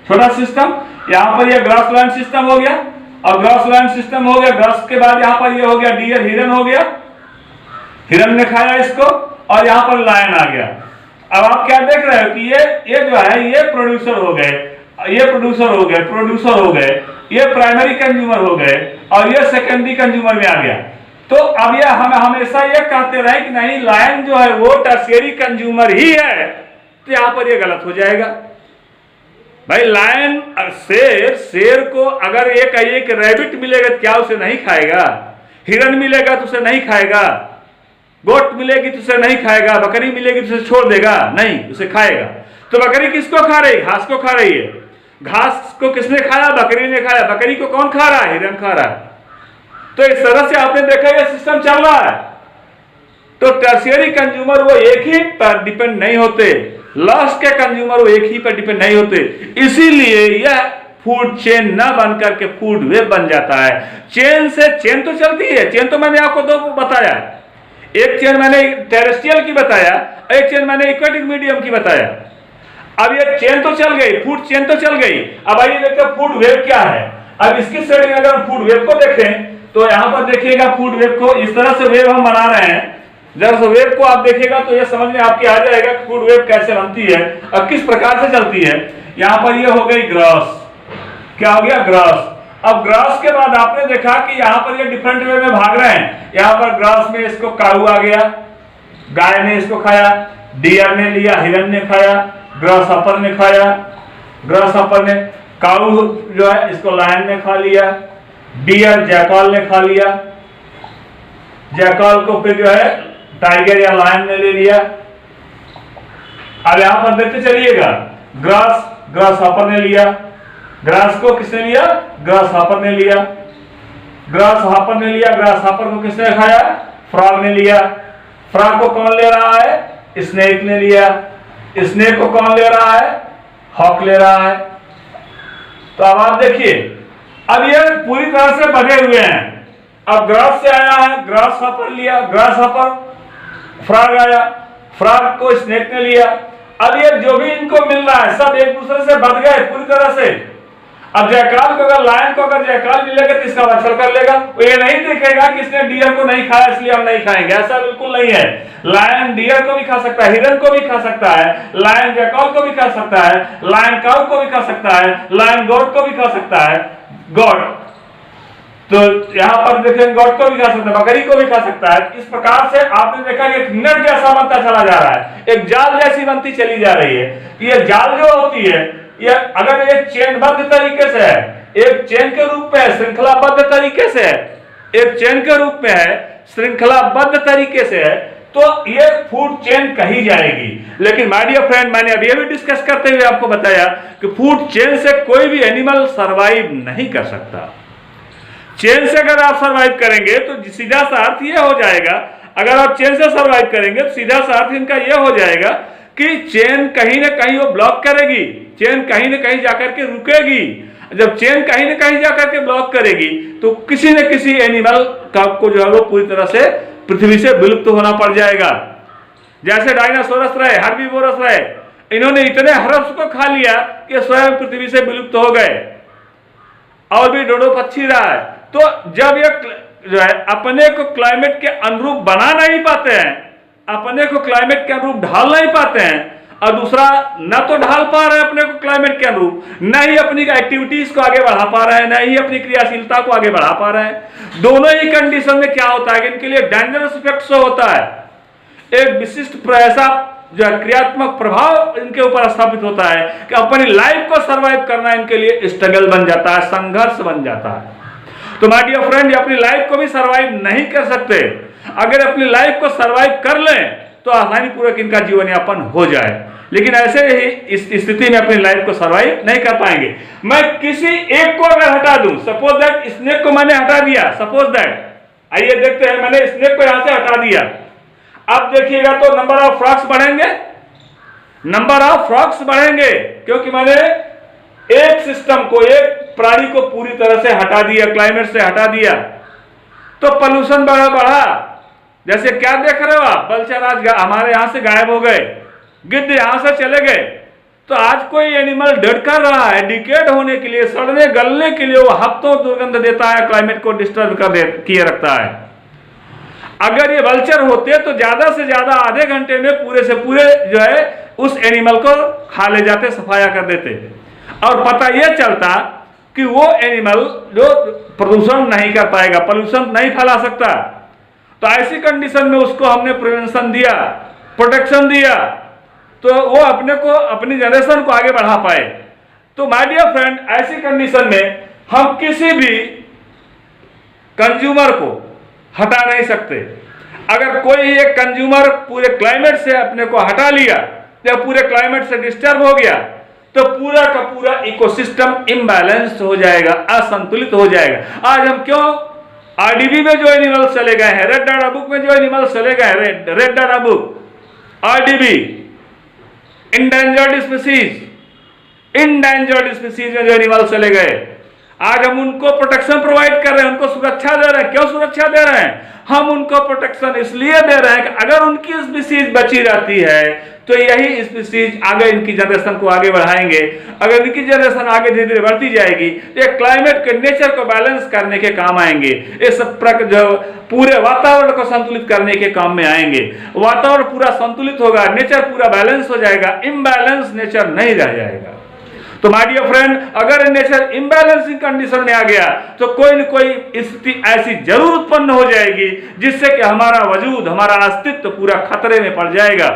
छोटा सिस्टम। यहाँ पर ये ग्रासलैंड सिस्टम हो गया, और ग्रासलैंड सिस्टम हो गया। ग्रास के बाद यहाँ पर ये हो गया डियर, हिरन हो गया, हिरन ने खाया इसको, और यहाँ पर लायन आ गया। अब आप क्या देख रहे हो कि ये जो है, ये प्रोड्यूसर हो गए, ये प्रोड्यूसर हो गए, ये प्राइमरी कंज्यूमर हो गए, और ये सेकेंडरी कंज्यूमर में आ गया। तो अब ये हम हमेशा ये कहते रहे कि नहीं, लायन जो है वो टर्शियरी कंज्यूमर ही है, तो यहां पर ये गलत हो जाएगा। भाई लायन, शेर को अगर ये कहिए कि रैबिट मिलेगा तो क्या उसे नहीं खाएगा? हिरन मिलेगा तो उसे नहीं खाएगा, गोट मिलेगी तो उसे नहीं खाएगा, बकरी मिलेगी तो उसे छोड़ देगा? नहीं, उसे खाएगा। तो बकरी किसको खा रही? घास को खा रही है। घास को किसने खाया? बकरी ने खाया। बकरी को कौन खा रहा है? हिरन खा रहा है। तो इस तरह से आपने देखा ये सिस्टम चल रहा है। तो टर्शियरी कंज्यूमर वो एक ही पर डिपेंड नहीं होते, लास्ट के कंज्यूमर वो एक ही पर डिपेंड नहीं होते। इसीलिए यह फूड चेन न बन करके फूड वेब बन जाता है। चेन से चेन तो चलती है, चेन तो मैंने आपको दो बताया, एक चेन मैंने टेरेस्ट्रियल की बताया, एक चेन मैंने एक्वेटिक मीडियम की बताया। अब ये चेन तो चल गई, फूड चेन तो चल गई। अब आइए देखते हैं फूड वेब क्या है। अब इसकी श्रेणी में अगर फूड वेब को देखें तो यहां पर देखिएगा, फूड वेब को इस तरह से वेब हम बना रहे हैं। जब से वेब को आप देखिएगा तो ये समझ में आपके आ जाएगा कि फूड वेब कैसे बनती है और किस प्रकार से चलती है। यहां पर ये हो गई ग्रास, क्या हो गया? ग्रास। अब ग्रास के बाद आपने देखा कि यहाँ पर ये डिफरेंट वे में भाग रहे हैं। यहाँ पर ग्रास में इसको काऊ आ गया, गाय ने इसको खाया, डियर ने लिया, हिरन ने खाया, ग्रास हॉपर ने खाया, ग्रास हॉपर ने, काऊ जो है इसको लायन ने खा लिया, डियर जैकल ने खा लिया, जैकल को फिर जो है टाइगर या लायन ने ले लिया। अब यहां पर देखते चलिएगा, ग्रास हॉपर ने लिया, ग्रास को किसने लिया? ग्रास हॉपर ने लिया, ग्रास हॉपर ने लिया, ग्रास हॉपर को किसने खाया? फ्रॉग ने लिया। फ्रॉग को कौन ले रहा है? स्नेक ने लिया। स्नेक को कौन ले रहा है? हॉक ले रहा है। तो अब आप देखिए, अब ये पूरी तरह से बधे हुए हैं। अब ग्रास से आया है, ग्रास हॉपर लिया, ग्रास हॉपर, फ्रॉग आया, फ्रॉग को स्नेक ने लिया। अब ये जो भी इनको मिल रहा है सब एक दूसरे से बध गए पूरी तरह से। अब जयकाल को, अगर लायन को अगर जयकाल मिलेगा तो इसका रक्षण कर लेगा। वो ये नहीं देखेगा कि इसने डियर को नहीं खाया इसलिए हम नहीं खाएंगे, ऐसा बिल्कुल नहीं है। लायन डियर को भी खा सकता है, हिरन को भी खा सकता है, लायन जयकाल को भी खा सकता है, लायन काऊ को भी खा सकता है, लायन गोट को भी खा सकता है, गोट। तो यहाँ पर देखें, गोट को भी खा सकता है, बकरी को भी खा सकता है। इस प्रकार से आपने देखा कि एक नेट जैसा बनता चला जा रहा है, एक जाल जैसी बनती चली जा रही है। ये जाल जो होती है, ये अगर एक चेनबद्ध तरीके से है, एक चेन के रूप में श्रृंखलाबद्ध तरीके से है, एक चेन के रूप में है, श्रृंखलाबद्ध तरीके से है, तो ये फूड चेन कही जाएगी। लेकिन माय डियर फ्रेंड, मैंने अभी अभी डिस्कस करते हुए आपको बताया कि फूड चेन से कोई भी एनिमल सरवाइव नहीं कर सकता। चेन से अगर आप सरवाइव करेंगे तो सीधा सा अर्थ यह हो जाएगा, अगर आप चेन से सरवाइव करेंगे तो सीधा सा अर्थ इनका यह हो जाएगा कि चेन कहीं ना कहीं वो ब्लॉक करेगी, चेन कहीं ना कहीं जाकर के रुकेगी। जब चेन कहीं ना कहीं जाकर के ब्लॉक करेगी तो किसी न किसी एनिमल का को जो है वो पूरी तरह से पृथ्वी से विलुप्त होना पड़ जाएगा। जैसे डायनासोरस रहे, हर्बीवोरस रहे, इन्होंने इतने हर्ब्स को खा लिया कि स्वयं पृथ्वी से विलुप्त हो गए। और भी डोडो पक्षी रहा है। तो जब ये जो है अपने को क्लाइमेट के अनुरूप बना नहीं पाते हैं, अपने को क्लाइमेट के अनुरूप ढाल नहीं पाते हैं, और दूसरा न तो ढाल पा रहे हैं अपने को क्लाइमेट के अनुरूप, न ही अपनी एक्टिविटीज को आगे बढ़ा पा रहे हैं, न ही अपनी क्रियाशीलता को आगे बढ़ा पा रहे हैं। दोनों ही कंडीशन में क्या होता है कि इनके लिए डेंजरस इफेक्ट होता है, एक विशिष्ट ऐसा जो क्रियात्मक प्रभाव इनके ऊपर स्थापित होता है कि अपनी लाइफ को सरवाइव करना इनके लिए स्ट्रगल बन जाता है, संघर्ष बन जाता है। तो माय डियर फ्रेंड, ये अपनी लाइफ को भी सरवाइव नहीं कर सकते। अगर अपनी लाइफ को सरवाइव कर लें तो आसानी पूर्वक इनका जीवन यापन हो जाए, लेकिन ऐसे ही इस स्थिति में अपनी लाइफ को सरवाइव नहीं कर पाएंगे। मैं किसी एक को अगर हटा दूं, सपोज दैट स्नेक को मैंने हटा दिया, सपोज दैट, आइए देखते हैं, मैंने स्नेक को यहां से हटा दिया। अब देखिएगा तो नंबर ऑफ फ्रॉग्स बढ़ेंगे, नंबर ऑफ फ्रॉग्स बढ़ेंगे, क्योंकि मैंने एक सिस्टम को, एक प्राणी को पूरी तरह से हटा दिया, क्लाइमेट से हटा दिया, तो पोल्यूशन बढ़ा। जैसे क्या देख रहे हो आप, बलचर आज हमारे यहां से गायब हो गए, गिद्ध यहां से चले गए। तो आज कोई एनिमल डेड कर रहा है, डिकेड होने के लिए, सड़ने गलने के लिए, वो हफ्तों दुर्गंध देता है, क्लाइमेट को डिस्टर्ब किए रखता है। अगर ये वल्चर होते तो ज्यादा से ज्यादा आधे घंटे में पूरे से पूरे जो है उस एनिमल को खा ले जाते, सफाया कर देते, और पता यह चलता कि वो एनिमल जो प्रदूषण नहीं कर पाएगा, पोल्यूशन नहीं फैला सकता। तो ऐसी कंडीशन में उसको हमने प्रिवेंशन दिया, प्रोटेक्शन दिया, तो वो अपने को, अपनी जनरेशन को आगे बढ़ा पाए। तो माय डियर फ्रेंड, ऐसी कंडीशन में हम किसी भी कंज्यूमर को हटा नहीं सकते। अगर कोई एक कंज्यूमर पूरे क्लाइमेट से अपने को हटा लिया या पूरे क्लाइमेट से डिस्टर्ब हो गया तो पूरा का पूरा इकोसिस्टम इम्बैलेंस हो जाएगा, असंतुलित हो जाएगा। आज हम क्यों आरडीबी में जो एनिमल्स चले गए हैं, रेड डाटा बुक में जो एनिमल्स चले गए हैं, red data book, RDB, endangered species में जो एनिमल्स चले गए, आज हम उनको प्रोटेक्शन प्रोवाइड कर रहे हैं, उनको सुरक्षा दे रहे हैं। क्यों सुरक्षा दे रहे हैं? हम उनको प्रोटेक्शन इसलिए दे रहे हैं कि अगर उनकी स्पीसीज बची रहती है तो यही स्पीसीज आगे इनकी जनरेशन को आगे बढ़ाएंगे। अगर इनकी जनरेशन आगे धीरे धीरे बढ़ती जाएगी तो ये क्लाइमेट के नेचर को बैलेंस करने के काम आएंगे, इस जो पूरे वातावरण को संतुलित करने के काम में आएंगे। वातावरण पूरा संतुलित होगा, नेचर पूरा बैलेंस हो जाएगा, इम्बैलेंस नेचर नहीं रह जाएगा। तो माय डियर फ्रेंड, अगर नेचर इम्बैलेंसिंग कंडीशन में आ गया तो कोई न कोई स्थिति ऐसी जरूर उत्पन्न हो जाएगी जिससे कि हमारा वजूद, हमारा अस्तित्व पूरा खतरे में पड़ जाएगा।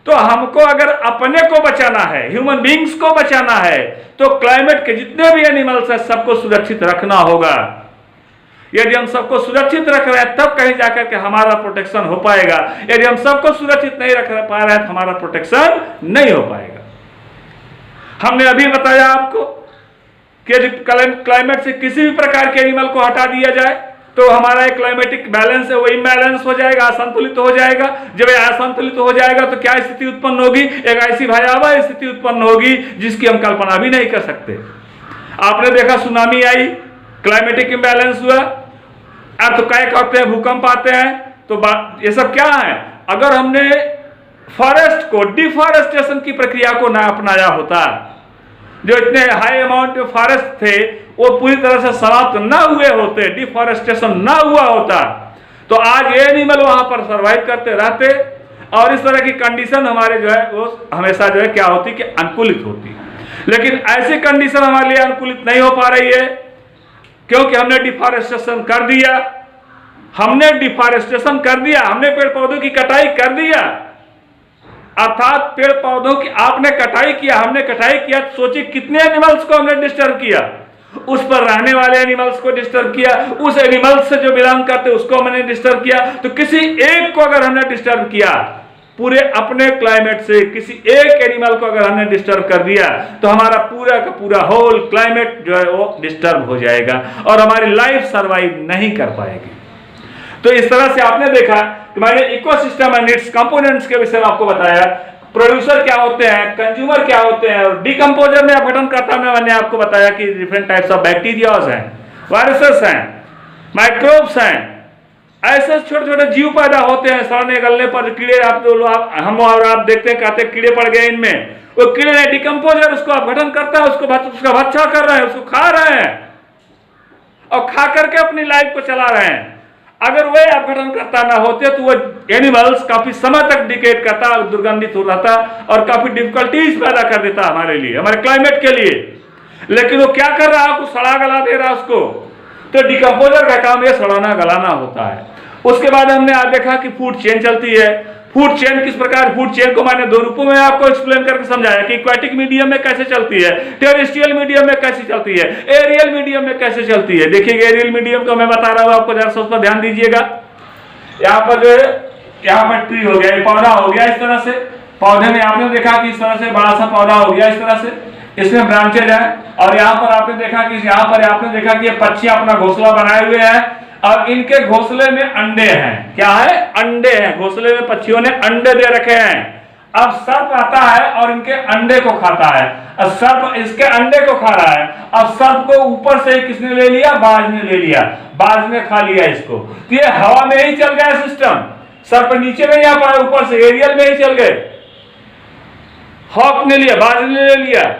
तो हमको अगर अपने को बचाना है, ह्यूमन बींग्स को बचाना है, तो क्लाइमेट के जितने भी एनिमल्स हैं सबको सुरक्षित रखना होगा। यदि हम सबको सुरक्षित रख रहे हैं तब कहीं जाकर के हमारा प्रोटेक्शन हो पाएगा। यदि हम सबको सुरक्षित नहीं रख पा रहे हैं तो हमारा प्रोटेक्शन नहीं हो पाएगा। हमने अभी बताया आपको कि यदि क्लाइमेट से किसी भी प्रकार के एनिमल को हटा दिया जाए तो हमारा एक क्लाइमेटिक बैलेंस है वो इम्बैलेंस हो जाएगा, असंतुलित हो जाएगा। जब यह असंतुलित हो जाएगा तो क्या स्थिति उत्पन्न होगी? एक ऐसी भयावह स्थिति उत्पन्न होगी जिसकी हम कल्पना भी नहीं कर सकते। आपने देखा सुनामी आई, क्लाइमेटिक इम्बैलेंस हुआ, अर्थक्वेक होते हैं, भूकंप आते हैं, तो ये सब क्या है? अगर हमने फॉरेस्ट को, डिफॉरेस्टेशन की प्रक्रिया को ना अपनाया होता, जो इतने हाई अमाउंट में फॉरेस्ट थे वो पूरी तरह से समाप्त ना हुए होते, डिफॉरेस्टेशन ना हुआ होता, तो आज ये एनिमल वहां पर सरवाइव करते रहते और इस तरह की कंडीशन हमारे जो है वो हमेशा जो है क्या होती कि अनुकूलित होती। लेकिन ऐसी कंडीशन हमारे लिए अनुकूलित नहीं हो पा रही है क्योंकि हमने डिफॉरेस्टेशन कर दिया, हमने डिफॉरेस्टेशन कर दिया, हमने पेड़ पौधों की कटाई कर दिया। अर्थात पेड़ पौधों की आपने कटाई किया, हमने कटाई किया, तो सोचिए कितने एनिमल्स को हमने डिस्टर्ब किया। उस पर रहने वाले एनिमल्स को डिस्टर्ब किया, उस एनिमल्स से जो बिलोंग करते उसको हमने डिस्टर्ब किया। तो किसी एक को अगर हमने डिस्टर्ब किया, पूरे अपने क्लाइमेट से किसी एक एनिमल को अगर हमने डिस्टर्ब कर दिया, तो हमारा पूरा का पूरा होल क्लाइमेट जो है वो डिस्टर्ब हो जाएगा और हमारी लाइफ सर्वाइव नहीं कर पाएगी। तो इस तरह से आपने देखा कि मैंने इकोसिस्टम एंड इट्स कंपोनेंट्स के विषय में आपको बताया, प्रोड्यूसर क्या होते हैं, कंज्यूमर क्या होते हैं, और डिकम्पोजर में अपघटनकर्ता में मैंने आपको बताया कि डिफरेंट टाइप्स ऑफ बैक्टीरियाज हैं, वायरसेस हैं, माइक्रोब्स हैं, ऐसे छोटे छोटे जीव पैदा होते हैं। सड़ने गलने पर कीड़े हम और आप देखते हैं, कहते हैं कीड़े पड़ गए इनमें, वो कीड़े ने डिकम्पोजर उसको अपघटन करता है, उसका बच्चा कर रहे हैं, उसको खा रहे हैं और खा करके अपनी लाइफ को चला रहे हैं। अगर वे अपघटन करता ना होते तो वो एनिमल्स काफी समय तक डिकेट करता, दुर्गंधित हो रहता और काफी डिफिकल्टीज पैदा कर देता हमारे लिए, हमारे क्लाइमेट के लिए। लेकिन वो क्या कर रहा है, उसको सड़ा गला दे रहा है उसको। तो डिकम्पोजर का काम ये सड़ाना गलाना होता है। उसके बाद हमने आज देखा कि फूड चेन चलती है। फूड चेन किस प्रकार, फूड चेन को मैंने दो रूपों में आपको एक्सप्लेन करके समझाया कि एक्वाटिक मीडियम में कैसे चलती है, टेरेस्ट्रियल मीडियम में कैसे चलती है, एरियल मीडियम में कैसे चलती है। देखिए एरियल मीडियम को मैं बता रहा हूं आपको, जरा सा उस पर ध्यान दीजिएगा। यहाँ पर जो है, यहाँ पर ट्री हो गया, पौधा हो गया इस तरह से। पौधे में आपने देखा कि इस तरह से बड़ा सा पौधा हो गया इस तरह से, इसमें ब्रांचेज है। और यहाँ पर आपने देखा कि ये पक्षी अपना घोंसला बनाए हुए हैं और इनके घोंसले में अंडे हैं। क्या है, अंडे हैं। घोंसले में पक्षियों ने अंडे दे रखे हैं। अब सर्प आता है और इनके अंडे को खाता है। अब सर्प इसके अंडे को खा रहा है। अब सर्प को ऊपर से किसने ले लिया, बाज ने ले लिया, बाज ने खा लिया इसको। तो ये हवा में ही चल गया सिस्टम। सर्प नीचे नहीं आ पाया, ऊपर से एरियल में ही चल गए। हॉक ने लिया, बाज ने ले लिया।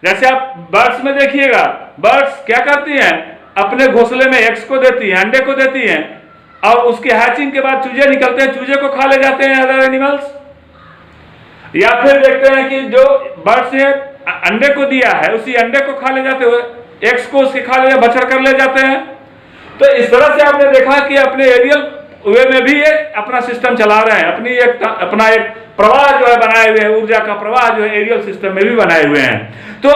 जैसे आप बर्ड्स में देखिएगा, बर्ड्स क्या करती हैं, अपने घोंसले में एग्स को देती है, अंडे को देती हैं और उसके हैचिंग के बाद चूजे निकलते हैं, चूजे को खा ले जाते हैं अदर एनिमल्स। या फिर देखते हैं कि जो बर्ड्स ने अंडे को दिया है उसी अंडे को खा ले जाते हुए एग्स को उसके खा ले, बचर कर ले जाते हैं। तो इस तरह से आपने देखा कि अपने एरियल वे में भी ये अपना सिस्टम चला रहे हैं, अपना एक प्रवाह जो है बनाए हुए हैं, ऊर्जा का प्रवाह जो है एरियल सिस्टम में भी बनाए हुए हैं। तो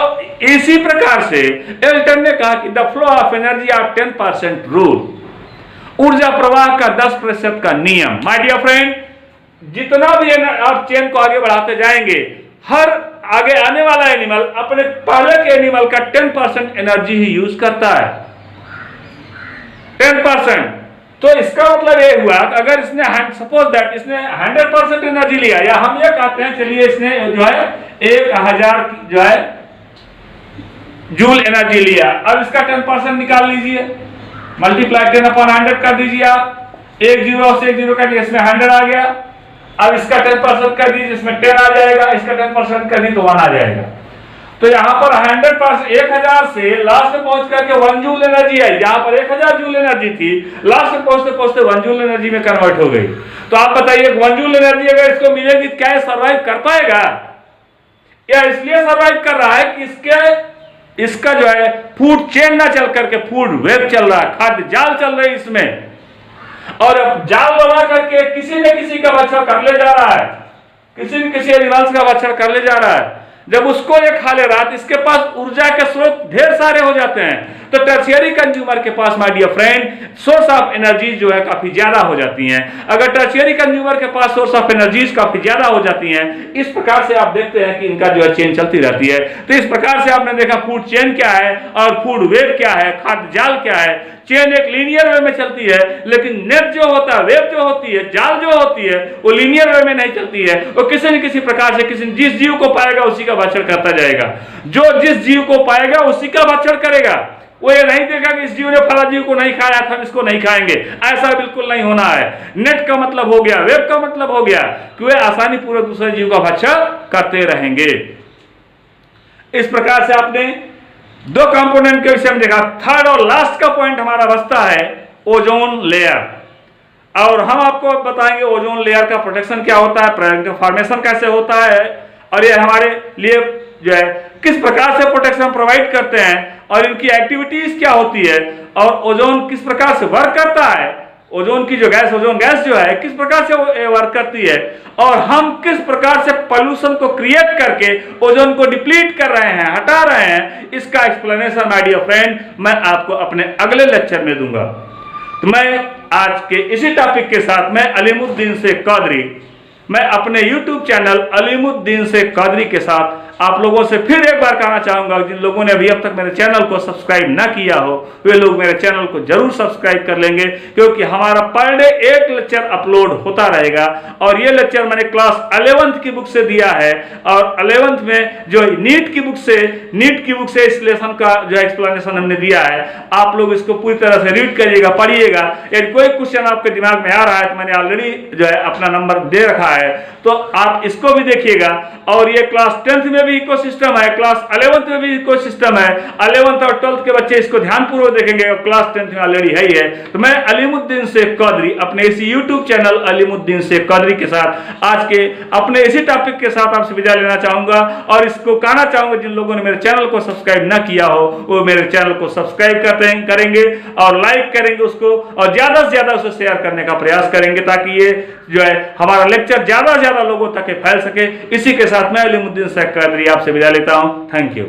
इसी प्रकार से एल्टन ने कहा कि the flow of energy of 10% rule, ऊर्जा प्रवाह का 10% का नियम। माय डियर फ्रेंड, जितना भी आप चेन को आगे बढ़ाते जाएंगे, हर आगे आने वाला एनिमल अपने पहले के एनिमल का 10% एनर्जी ही यूज करता है, 10%। तो इसका मतलब ये हुआ कि अगर इसने सपोज दैट इसने 100% एनर्जी लिया, या हम ये कहते हैं चलिए इसने जो है 1000 जो है जूल एनर्जी लिया। अब इसका 10% निकाल लीजिए, मल्टीप्लाई 10/100 कर दीजिए आप। एक जीरो से एक जीरो का इसमें 100 आ गया। अब इसका 10% कर दीजिए, इसमें 10 आ जाएगा, इसका 10% कर दी तो 1 आ जाएगा। तो यहाँ पर 100% 1000 से लास्ट में पहुंच करके 1 जूल एनर्जी आई। जहां पर 1000 जूल एनर्जी थी, लास्ट में पहुंचते पहुंचते 1 जूल एनर्जी में कन्वर्ट हो गई। तो आप बताइए 1 जूल एनर्जी अगर इसको मिलेगी क्या ये सर्वाइव कर पाएगा? या इसलिए सर्वाइव कर रहा है कि इसका जो है फूड चेन ना चल करके फूड वेब चल रहा है, खाद्य जाल चल रही है इसमें, और अब जाल बना करके किसी न किसी का बच्चा कर ले जा रहा है, किसी न किसी एनिमल्स का बच्चा कर ले जा रहा है। जब उसको ये खा ले रहा है, इसके पास ऊर्जा के स्रोत ढेर सारे हो जाते हैं। तो टर्शियरी कंज्यूमर के पास my dear friend source of energy जो है काफी ज्यादा हो जाती हैं। अगर टर्शियरी कंज्यूमर के पास सोर्स ऑफ एनर्जीज काफी ज्यादा हो जाती हैं, इस प्रकार से आप देखते हैं कि इनका जो है चेन चलती रहती है। तो इस प्रकार से आपने देखा फूड चेन क्या है और फूड वेब क्या है, खाद्य जाल क्या है। चेन एक लीनियर वे में चलती है, लेकिन नेट जो होता है, वेब जो होती है, जाल जो होती है, वो लीनियर वे में नहीं चलती है। वो किसी न किसी प्रकार से जिस जीव को पाएगा उसी का भक्षण करता जाएगा। जो जिस जीव को पाएगा उसी का भक्षण करेगा। वो ये नहीं देखा कि इस जीव ने फला जीव को नहीं खाया था, हम इसको नहीं खाएंगे, ऐसा बिल्कुल नहीं होना है। नेट का मतलब हो गया, वेब का मतलब हो गया कि वे आसानी पूर्वक दूसरे जीव का भक्षण करते रहेंगे। इस प्रकार से आपने दो कंपोनेंट के विषय में देखा। थर्ड और लास्ट का पॉइंट हमारा बचता है ओजोन लेयर। और हम आपको बताएंगे ओजोन लेयर का प्रोटेक्शन क्या होता है, फॉर्मेशन कैसे होता है, और ये हमारे लिए जो है किस प्रकार से प्रोटेक्शन प्रोवाइड करते हैं, और इनकी एक्टिविटीज क्या होती है, और ओजोन किस प्रकार से वर्क करता है, ओजोन की जो गैस, ओजोन गैस जो है किस प्रकार से वो वर्क करती है और हम किस प्रकार से पोल्यूशन को क्रिएट करके ओजोन को डिप्लीट कर रहे हैं, हटा रहे हैं, इसका एक्सप्लेनेशन माय डियर फ्रेंड मैं आपको अपने अगले लेक्चर में दूंगा। तो मैं आज के इसी टॉपिक के साथ मैं अलीमुद्दीन शेख कादरी, मैं अपने YouTube चैनल अलीमुद्दीन शेख कादरी के साथ आप लोगों से फिर एक बार कहना चाहूंगा, जिन लोगों ने अभी अब तक मेरे चैनल को सब्सक्राइब ना किया हो वे लोग मेरे चैनल को जरूर सब्सक्राइब कर लेंगे, क्योंकि हमारा पर डे एक लेक्चर अपलोड होता रहेगा। और ये लेक्चर मैंने क्लास 11th की बुक से दिया है और 11th में जो नीट की बुक से इस लेसन का जो एक्सप्लेनेशन हमने दिया है, आप लोग इसको पूरी तरह से रीड करिएगा, पढ़िएगा। यदि कोई क्वेश्चन आपके दिमाग में आ रहा है तो मैंने ऑलरेडी जो है अपना नंबर दे रखा है, तो आप इसको भी देखिएगा। और ये क्लास 10th में भी इकोसिस्टम है, क्लास 11th में भी इकोसिस्टम है, 11th और 12th के बच्चे इसको ध्यानपूर्वक देखेंगे और क्लास 10th में ऑलरेडी है ही है। तो मैं अलीमुद्दीन शेख कादरी अपने इसी यूट्यूब चैनल अलीमुद्दीन शेख कादरी के साथ आज के अपने इसी टॉपिक के साथ आपसे विदा लेना चाहूंगा और इसको कहना चाहूंगा, जिन लोगों ने मेरे चैनल को सब्सक्राइब ना किया हो वो मेरे चैनल को सब्सक्राइब करेंगे और लाइक करेंगे उसको, और ज्यादा से ज्यादा उसे शेयर करने का प्रयास करेंगे, ताकि ये जो है हमारा लेक्चर ज्यादा से ज्यादा लोगों तक फैल सके। इसी के साथ मैं अलीमुद्दीन शेख कादरी आपसे विदा लेता हूं। Thank you.